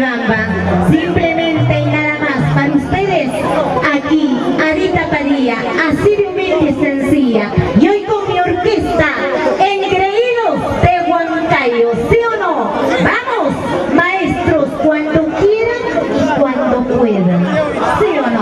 Cochabamba, simplemente y nada más para ustedes, aquí, Adita Padilla, así de humilde y sencilla, y hoy con mi orquesta, engreídos de Huancayo, ¿sí o no? Vamos, maestros, cuando quieran y cuando puedan, ¿sí o no?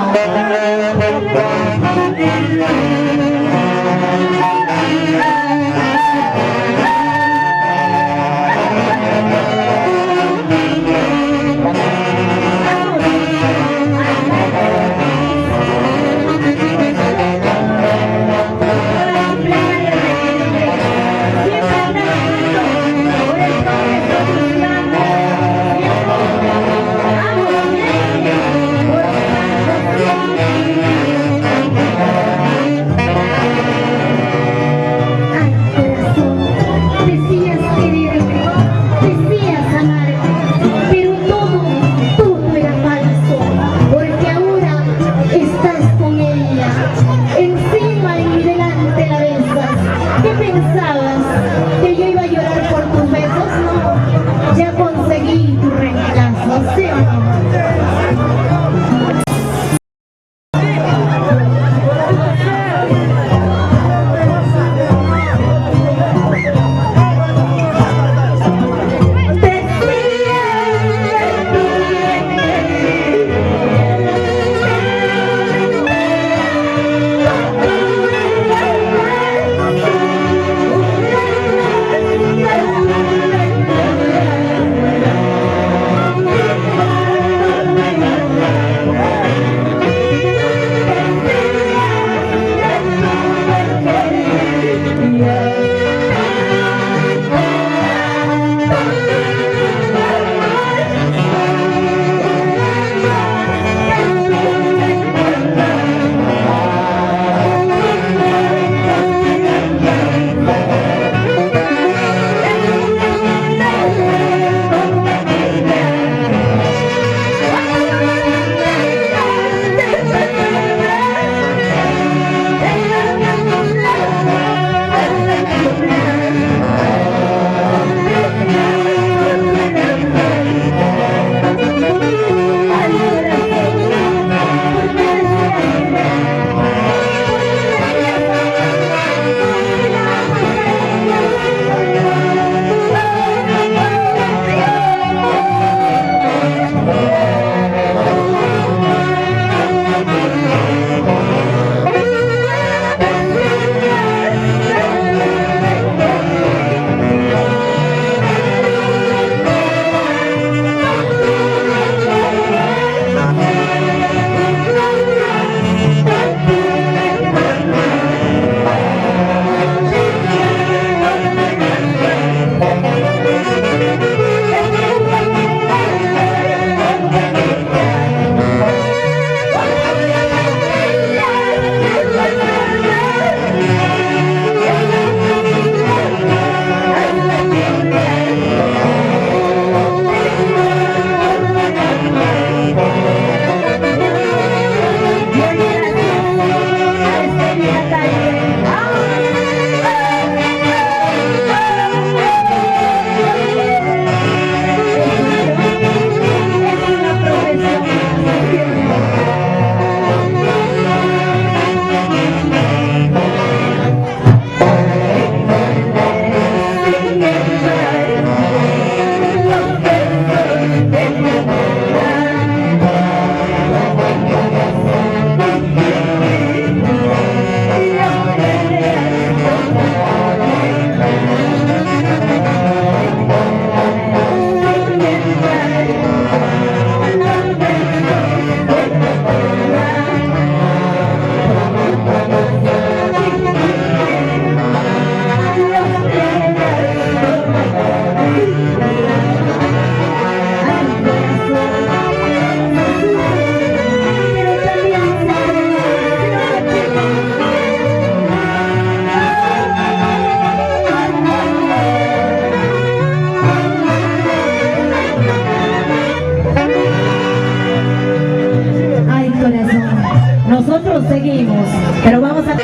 Nosotros seguimos, pero vamos a...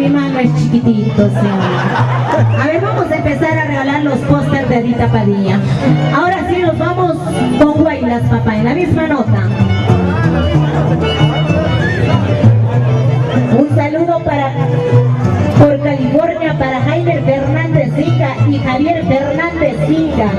mi mano es chiquitito, sí. A ver, vamos a empezar a regalar los pósters de Adita Padilla. Ahora sí nos vamos con Guaylas, papá, en la misma nota. Un saludo por California para Jaime Fernández Inga y Javier Fernández Inga.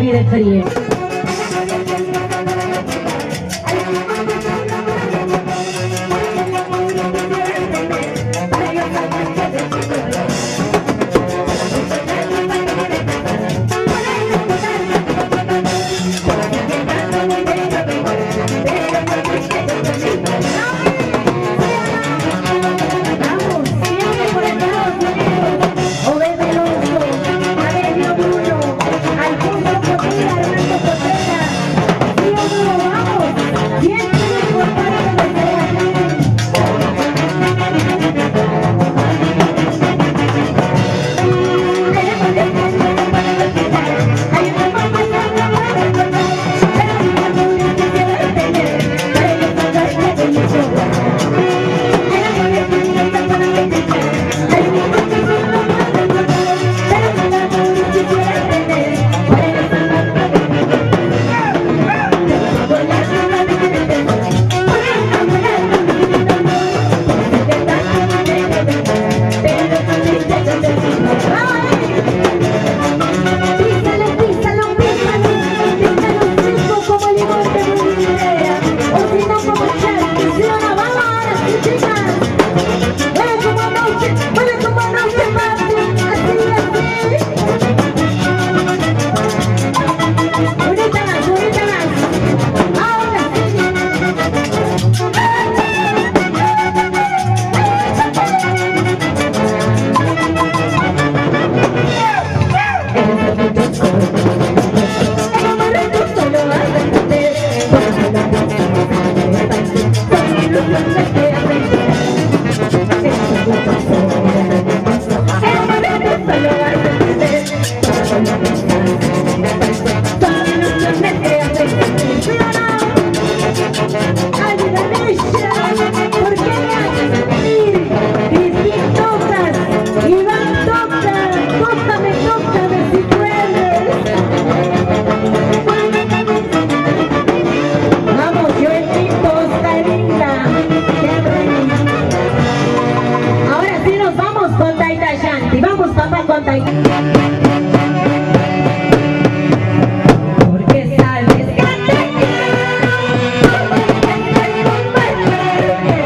De frío. Alfonso Cotilla, Armando Porque sabes que te quiero, como estoy compartirte.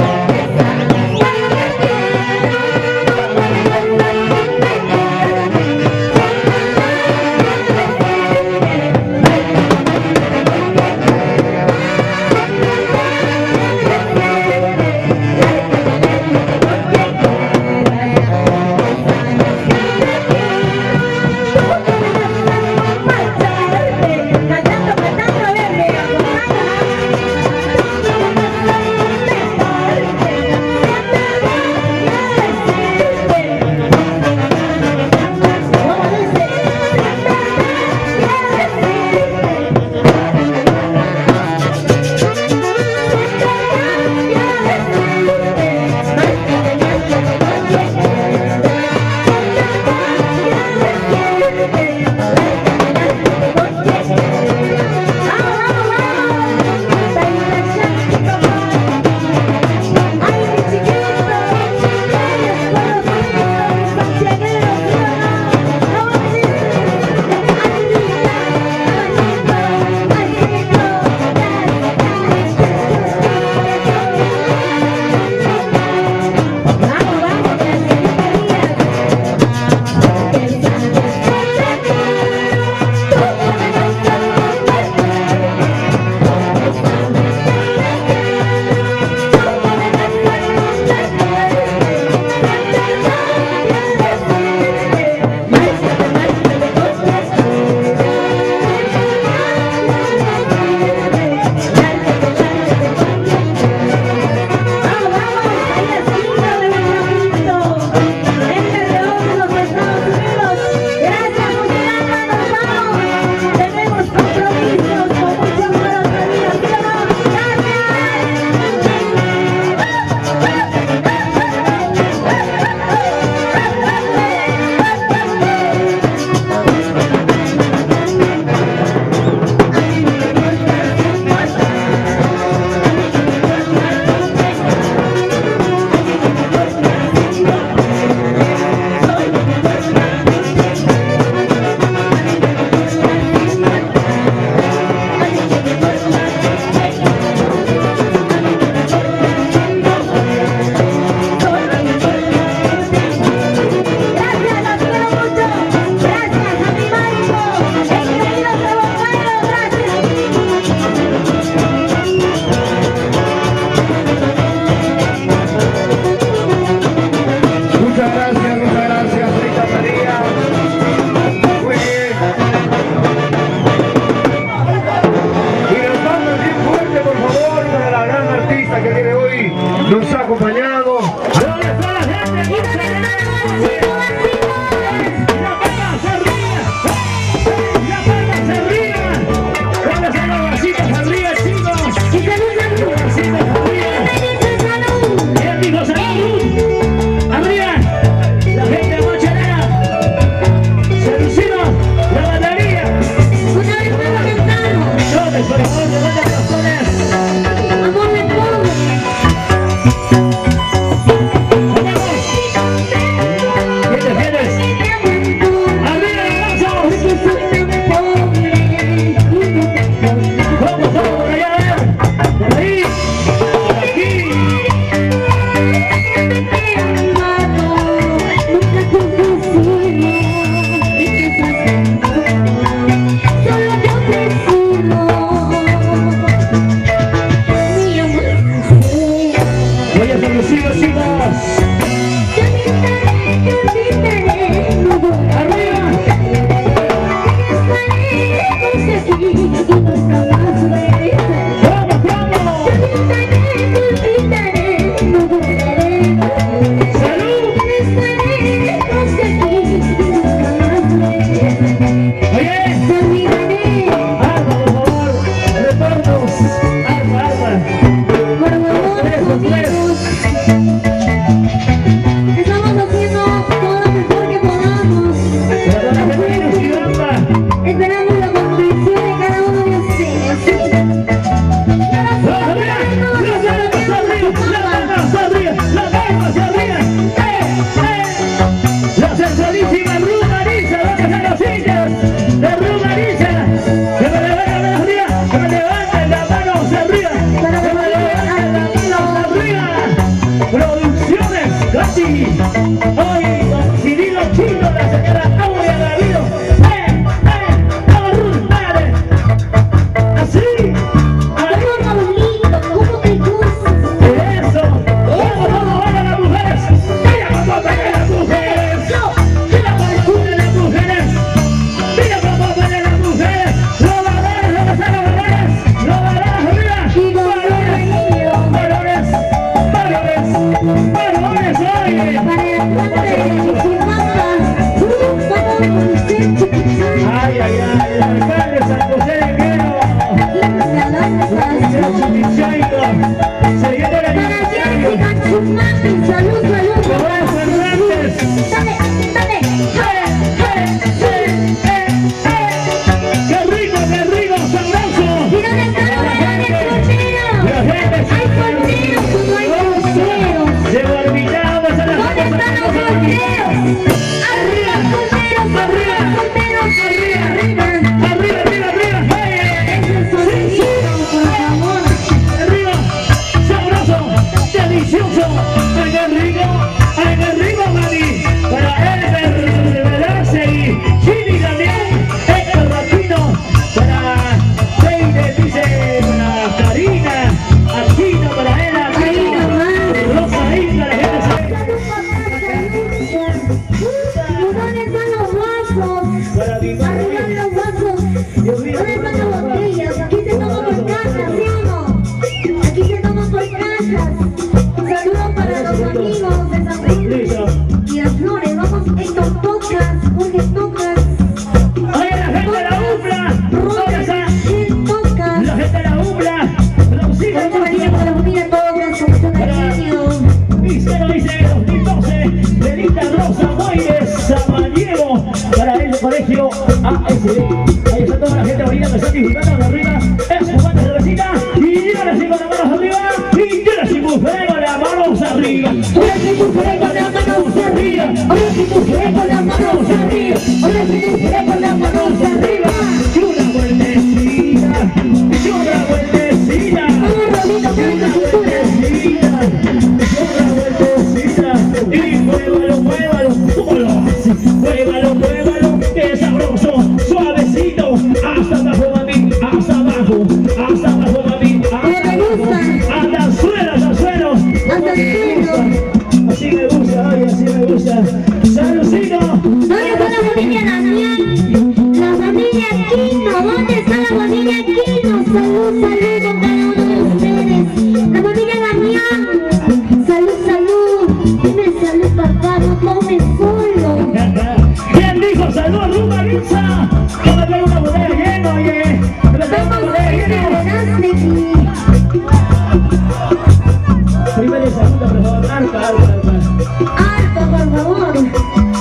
Porque sabes que te quiero, como nos ha acompañado. Amor de todo. Hoy con Cirilo Chino, la señora Aurea Davido. Así. ¿Cómo lindo? ¿Cómo te gusta? Eso. ¿Cómo bailan las mujeres? Mira cómo bailan las mujeres. Mira cómo bailan las mujeres. Mira cómo bailan las mujeres. Los varones, los varones. Los varones arriba. Varones. Varones. Varones hoy. Ay, ay, ay. El alcalde San José de Quero. Se viene la aniversario. Salud, salud. Joel Fernández. Dale, dale. ¡Qué rico, sabroso! ¿Y dónde están los varones solteros? Hay solteros o no hay solteros. Se lo olvidamos a la ¿Dónde están los solteros? Arriba, solteros, arriba, solteros, arriba, arriba. ¡Arriba, arriba, arriba! Ese solterito, por favor. ¡Arriba! ¡Sabroso! ¡Delicioso! ¡Ay, qué rico, mami! Para Elber Velarse y Chini también, Héctor Rapino, para Leide, dice, para Karina, Aquino, para Ela, Ahí nomás. Rosa Inga, la gente sabe. ¿Dónde están los vasos? Para mi Arriba madre. los vasos. Dios mío. ¿Dónde están las botellas? Aquí se toma por cajas, ¿sí o no? Aquí se toma por cajas. Saludos para los amigos de San Luis Listo. y las flores. Vamos, Héctor, tocas, Jorge, tocas. Oye, la gente de la UMBLA, ¿dónde está? Él toca. La gente de la UMBLA, los hijos Muchas María por la familia Tocas, con su cariño. Misterio dice 2012, Benita Rosa Moires Samaniego, para el colegio ASD. Ahí está toda la gente bonita que está disfrutando de arriba, es fumando cervecita, y yo les digo las manos arriba, y yo les digo con las manos arriba. Ahora sí tu con las manos arriba. Ahora sí tu con las manos arriba. Ahora sí tu con las manos arriba. Y una vueltecita, y una vueltecita. Vamos, Rodito, con la cintura. Y muévalo, ¿cómo lo hace? Muévalo, que es sabroso, suavecito, hasta abajo, mami, hasta abajo, mami, Como te gusta. hasta el suelo, Hasta el suelo. así me gusta, ay, así me gusta, saludcito, ¿Dónde está la familia Damián? La familia Quino. ¿Dónde está la familia Quino? Salud, salud con cada uno de ustedes. La familia Damián. Salud, salud. Dime salud, papá. No tomes solo. ¿quién dijo salud, Rumba Lisa? Que me traigo una botella llena, oye, que me traigo una Vamos a botella ver llena. Primera y segunda, por favor, arpa. Alto, por favor.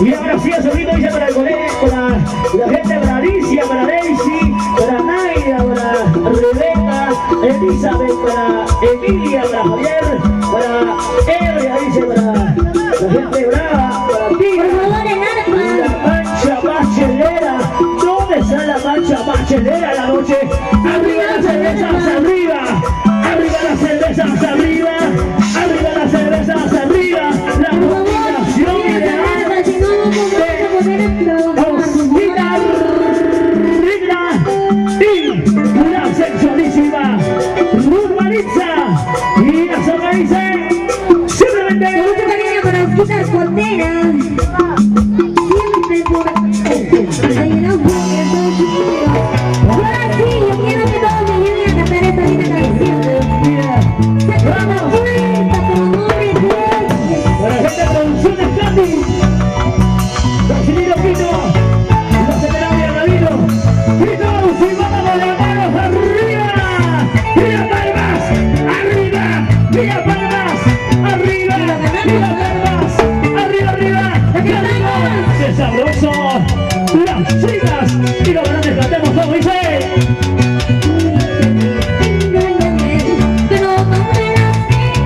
Y ahora sí, el solito dice para el colegio, para la gente, para Alicia, para Daisy, para Naida, para Rebeca, Elizabeth, para Emilia, para Javier, para Elia, dice, para la gente brava, para ti, Por favor, el la arpa. mancha bachelera. ¿Dónde está la mancha bachelera la noche? Arriba las cervezas, arriba. Arriba las cervezas, arriba. Arriba las cervezas, arriba. La Por favor, combinación mira ideal. esa arpa, si no, no vamos a poder Osquita Rigna y la sensualísima Urbanitza. Y eso me dice Con mucho simplemente. cariño para Osquita Escoltera. Siempre por... Ay, no, porque todo chiquito. Ahora sí, yo quiero que todos me ayuden a cantar esta linda canción. Se acaba la puerta, pero no me dejes. Para la gente de Producciones Candy, los Cirilo Quito, los Generales Davido, y todos y vamos las manos arriba. ¡Mira palmas! ¡Arriba! ¡Mira palmas! ¡Arriba! ¡Mira palmas! ¡Arriba, arriba! ¡Arriba! ¡Qué sabroso! Las chicas y los grandes cantemos todos, dice. Engáñame, pero no me lastimes.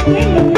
quién